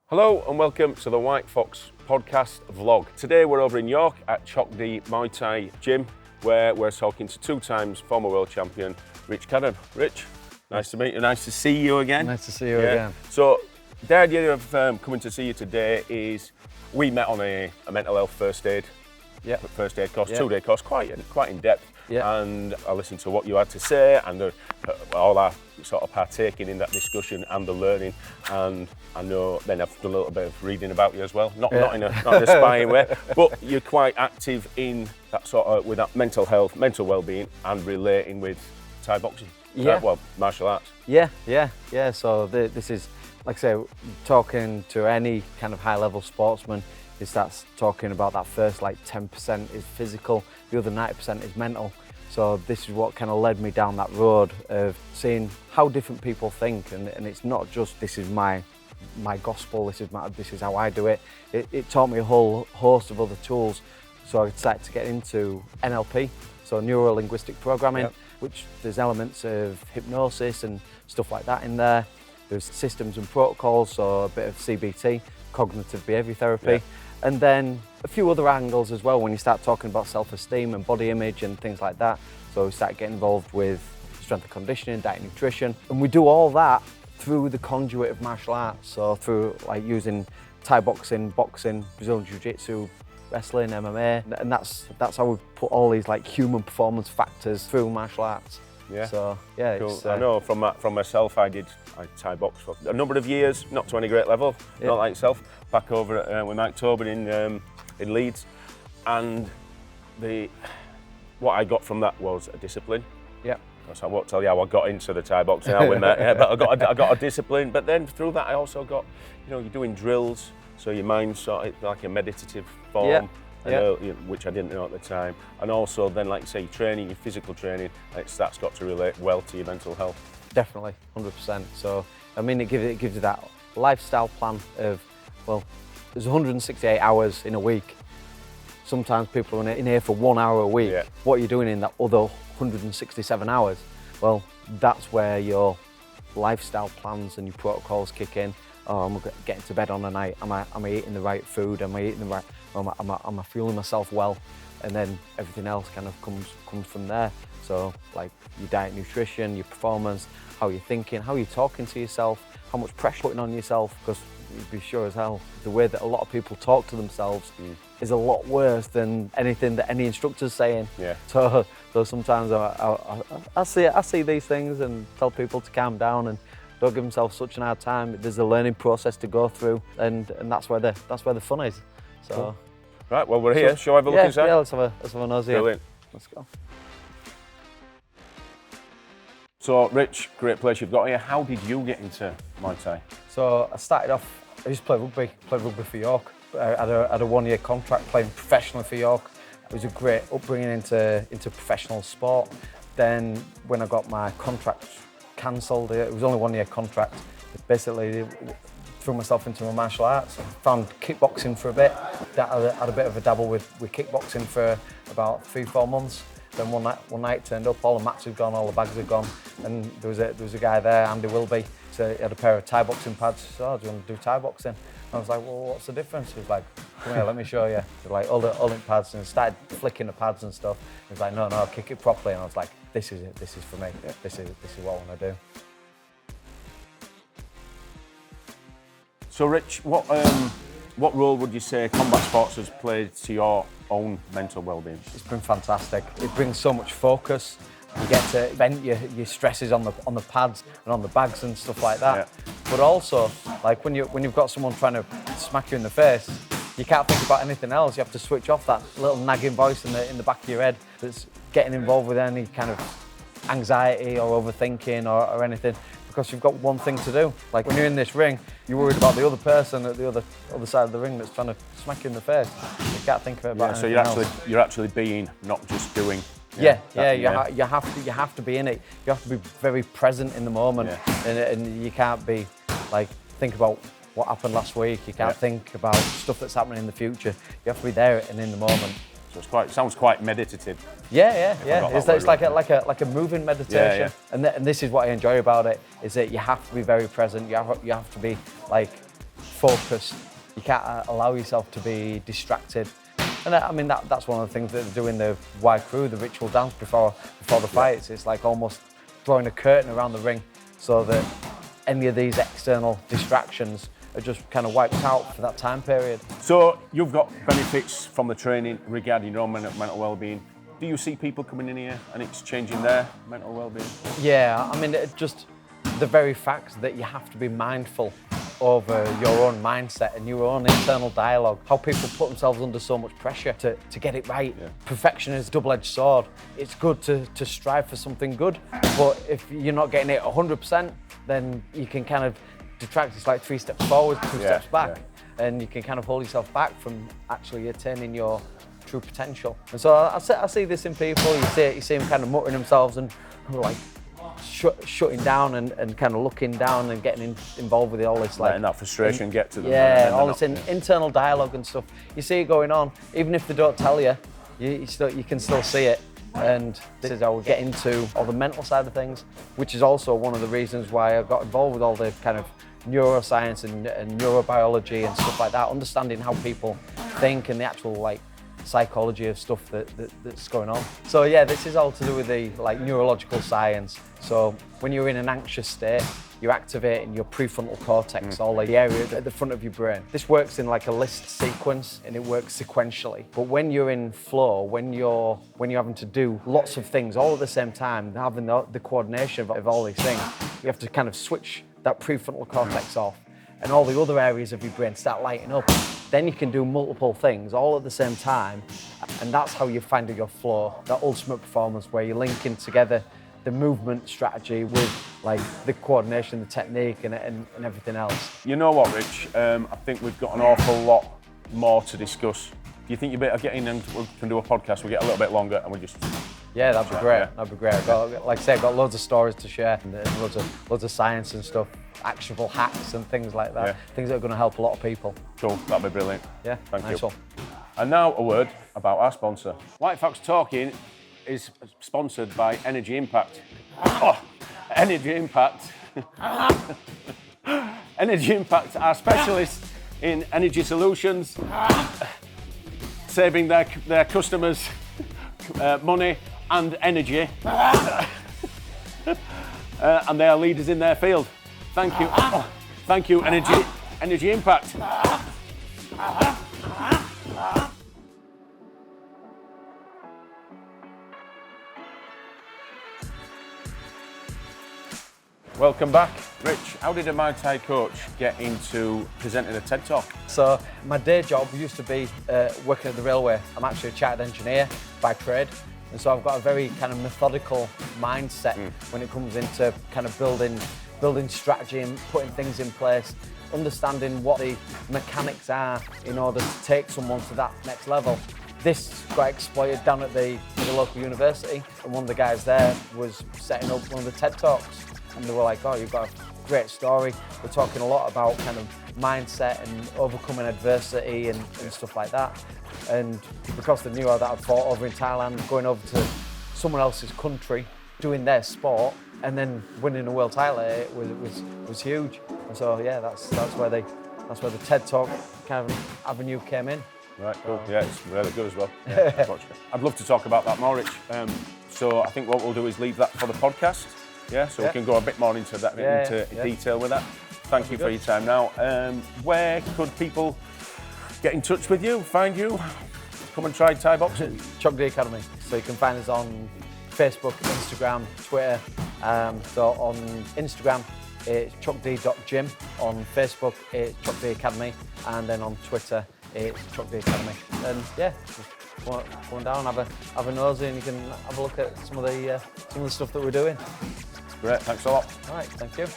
Hello and welcome to the White Fox podcast vlog. Today we're over in York at Chokdee Muay Thai Gym where we're talking to 2 times former world champion Rich Cadden. Rich, nice to meet you, nice to see you again. Nice to see you again. So the idea of coming to see you today is we met on a mental health first aid course, 2-day course, quite in depth. And I listened to what you had to say and all our sort of partaking in that discussion and the learning, and I know then I've done a little bit of reading about you as well, not in a spying way, but you're quite active in that sort of with that mental health, mental well-being, and relating with Thai boxing. Martial arts. So this is, like I say, talking to any kind of high-level sportsman. It starts talking about that first 10% is physical, the other 90% is mental. So this is what kind of led me down that road of seeing how different people think, and it's not just this is my gospel, this is how I do it. It taught me a whole host of other tools. So I started to get into NLP, so neuro-linguistic programming, which there's elements of hypnosis and stuff like that in there. There's systems and protocols, so a bit of CBT, cognitive behaviour therapy. And then a few other angles as well when you start talking about self-esteem and body image and things like that. So we start getting involved with strength and conditioning, diet and nutrition. And we do all that through the conduit of martial arts. So through using Thai boxing, Brazilian Jiu-Jitsu, wrestling, MMA. And that's how we put all these human performance factors through martial arts. So cool. I know from myself, I Thai box for a number of years, not to any great level, not like yourself. Back over at, with Mike Tobin in Leeds, and what I got from that was a discipline. So I won't tell you how I got into the Thai boxing, how we met, but I got a discipline. But then through that, I also got, you're doing drills, so your mind's sort of like a meditative form. Which I didn't know at the time, and also then, like you say, your training, your physical training, that's got to relate well to your mental health. Definitely, 100%. So I mean, it gives you that lifestyle plan of, well, there's 168 hours in a week. Sometimes people are in here for 1 hour a week. What are you doing in that other 167 hours? Well, that's where your lifestyle plans and your protocols kick in. Oh, I'm getting to bed on a night. Am I eating the right food? Am I eating the right? Am I fueling myself well? And then everything else kind of comes from there. So your diet, nutrition, your performance, how you're thinking, how you're talking to yourself, how much pressure you're putting on yourself. Because you'd be sure as hell the way that a lot of people talk to themselves is a lot worse than anything that any instructor's saying. So sometimes I see these things and tell people to calm down and don't give themselves such an hard time. There's a learning process to go through, and that's where the fun is. So, cool. Right, well, we're here. Shall I have a look inside? Yeah, let's have a nose here. Brilliant. Let's go. So, Rich, great place you've got here. How did you get into Muay Thai? So I started off, I used to play rugby for York. I had a 1-year contract playing professionally for York. It was a great upbringing into professional sport. Then when I got my contract cancelled, it was only a 1-year contract. Basically, threw myself into my martial arts. Found kickboxing for a bit. Had a bit of a dabble with kickboxing for about 3-4 months. Then one night turned up, all the mats had gone, all the bags had gone, and there was a guy there, Andy Wilby. So he had a pair of Thai boxing pads. He said, "Oh, do you want to do Thai boxing?" And I was like, "Well, what's the difference?" He was like, "Come here, let me show you." So all the pads, and started flicking the pads and stuff. He was like, "No, kick it properly." And I was like, "This is it. This is for me. This is what I want to do." So, Rich, what role would you say combat sports has played to your own mental well-being? It's been fantastic. It brings so much focus. You get to vent your stresses on the pads and on the bags and stuff like that. But also, when you've got someone trying to smack you in the face, you can't think about anything else. You have to switch off that little nagging voice in the back of your head that's getting involved with any kind of anxiety or overthinking or anything. Because you've got one thing to do. When you're in this ring, you're worried about the other person at the other side of the ring that's trying to smack you in the face. You can't think of it about anything else. So you're actually being, not just doing. You have to be in it. You have to be very present in the moment, and you can't be think about what happened last week. You can't think about stuff that's happening in the future. You have to be there and in the moment. So it sounds quite meditative. Yeah. It's like a moving meditation. And this is what I enjoy about it, is that you have to be very present. You have to be focused. You can't allow yourself to be distracted. And I mean, that's one of the things that they do in the Y Crew, the ritual dance before the fights. It's like almost drawing a curtain around the ring so that any of these external distractions are just kind of wiped out for that time period. So you've got benefits from the training regarding your own mental well-being. Do you see people coming in here and it's changing their mental well-being? Yeah, I mean, just the very fact that you have to be mindful over your own mindset and your own internal dialogue, how people put themselves under so much pressure to get it right. Yeah. Perfection is a double-edged sword. It's good to strive for something good, but if you're not getting it 100%, then you can kind of detract. It's like 3 steps forward, 2 steps back, and you can kind of hold yourself back from actually attaining your true potential. And so I see this in people. You see them kind of muttering themselves and like shutting down and kind of looking down and getting involved with all this, like letting that frustration get to them. Yeah, all this internal dialogue and stuff. You see it going on, even if they don't tell you. You can still see it. And this is how we get into all the mental side of things, which is also one of the reasons why I got involved with all the kind of neuroscience and neurobiology and stuff like that, understanding how people think and the actual like psychology of stuff that's going on. So yeah, this is all to do with the like neurological science. So when you're in an anxious state, you're activating your prefrontal cortex, all the area at the front of your brain. This works in like a list sequence and it works sequentially. But when you're in flow, when you're having to do lots of things all at the same time, having the coordination of all these things, you have to kind of switch that prefrontal cortex off and all the other areas of your brain start lighting up. Then you can do multiple things all at the same time, and that's how you find your flow, that ultimate performance where you're linking together the movement strategy with like the coordination, the technique and everything else. You know what, Rich? I think we've got an awful lot more to discuss. Do you think you better get in and we can do a podcast? We'll get a little bit longer and we'll just... Yeah, that'd be great. Yeah. That'd be great. Like I say, I've got loads of stories to share and loads of science and stuff, actionable hacks and things like that. Things that are going to help a lot of people. Cool, that'd be brilliant. Yeah, Thank nice you. One. And now a word about our sponsor. White Fox Talking is sponsored by Energy Impact. Oh, Energy Impact. Energy Impact are specialists in energy solutions, saving their customers money and energy, and they are leaders in their field. Thank you. Thank you, Energy Impact. Welcome back. Rich, how did a Muay Thai coach get into presenting a TED Talk? So my day job used to be working at the railway. I'm actually a chartered engineer by trade. And so I've got a very kind of methodical mindset when it comes into kind of building strategy and putting things in place, understanding what the mechanics are in order to take someone to that next level. This got exploited down at the local university, and one of the guys there was setting up one of the TED Talks. And they were like, oh, you've got a great story. We're talking a lot about kind of mindset and overcoming adversity and stuff like that. And because they knew that I'd fought over in Thailand, going over to someone else's country, doing their sport, and then winning a world title, it was huge. And so yeah, that's where the TED Talk kind of avenue came in. Right, cool. Yeah, it's really good as well. Yeah, I'd love to talk about that more, Rich. So I think what we'll do is leave that for the podcast. Yeah, so we can go a bit more into that, into detail with that. Thank you for your time. Now, where could people get in touch with you, find you, come and try Thai boxing? Chokdee Academy. So you can find us on Facebook, Instagram, Twitter. So on Instagram, it's chokdee.gym. On Facebook, it's Chokdee Academy. And then on Twitter, it's Chokdee Academy. And yeah, just go on down, have a nosy, and you can have a look at some of the stuff that we're doing. Great, thanks a lot. All right, thank you.